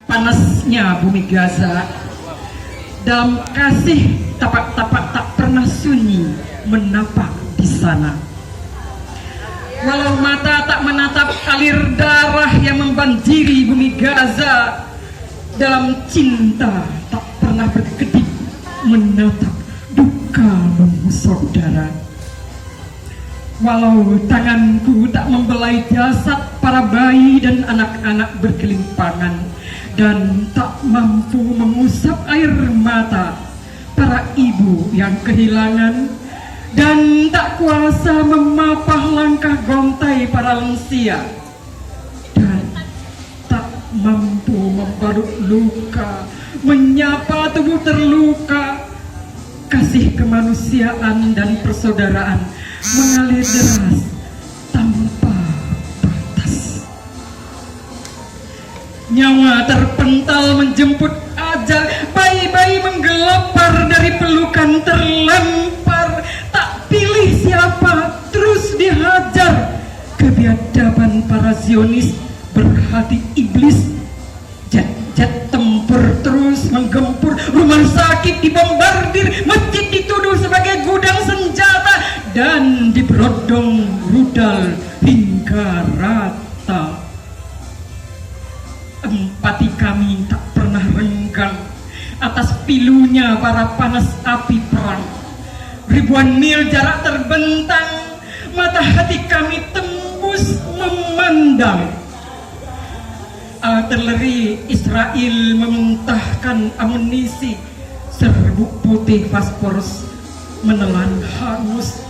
Panasnya bumi Gaza, dalam kasih tapak-tapak tak pernah sunyi menapak di sana. Walau mata tak menatap alir darah yang membanjiri bumi Gaza, dalam cinta tak pernah berkedip menatap duka saudara. Walau tanganku tak membelai jasad para bayi dan anak-anak berkelimpangan, dan tak mampu mengusap air mata para ibu yang kehilangan, dan tak kuasa memapah langkah gontai para lansia, dan tak mampu membalut luka, menyapa tubuh terluka. Kasih kemanusiaan dan persaudaraan mengalir deras tanpa batas. Nyawa terpental menjemput ajal, bayi-bayi menggelapar dari pelukan terlempar, tak pilih siapa terus dihajar. Kebiadaban para Zionis berhati iblis, jet-jet tempur terus menggempur, rumah sakit dibombardir, masjid dituduh sebagai gudang senjata, dan diberodong rudal hingga rata. Empati kami tak pernah renggang atas pilunya para panas api perang. Ribuan mil jarak terbentang, mata hati kami tembus memandang. Artileri Israel memuntahkan amunisi, serbuk putih Fasporus menelan hangus.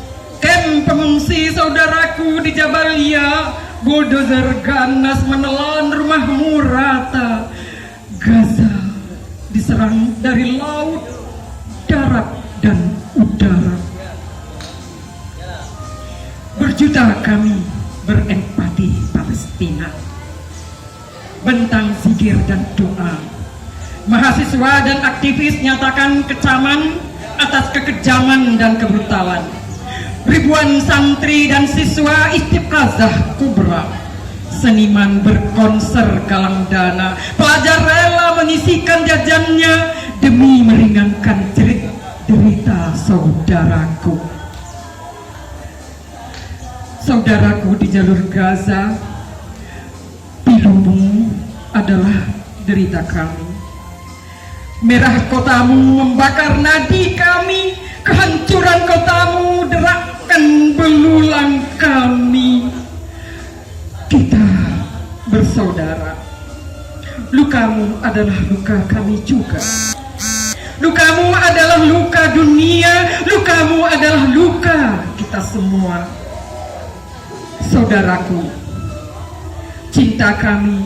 Kem pengungsi saudaraku di Jabalia, bulldozer ganas menelan rumahmu rata. Gaza diserang dari laut, darat, dan udara. Berjuta kami berempati Palestina, bentang zikir dan doa. Mahasiswa dan aktivis nyatakan kecaman atas kekejaman dan kebrutalan. Ribuan santri dan siswa Istiqazah Kubra, seniman berkonser galang dana, pelajar rela menyisihkan jajannya demi meringankan jerit derita saudaraku. Saudaraku di jalur Gaza, pilumu adalah derita kami. Merah kotamu membakar nadi kami, kehancuran kotamu derakkan belulang kami. Kita bersaudara. Lukamu adalah luka kami juga. Lukamu adalah luka dunia, lukamu adalah luka kita semua. Saudaraku, cinta kami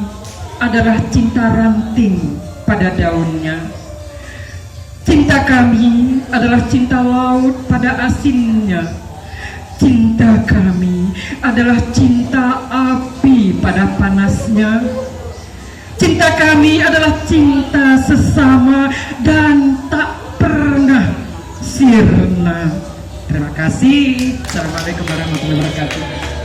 adalah cinta ranting pada daunnya. Cinta kami adalah cinta laut pada asinnya. Cinta kami adalah cinta api pada panasnya. Cinta kami adalah cinta sesama dan tak pernah sirna. Terima kasih. Assalamualaikum warahmatullahi wabarakatuh.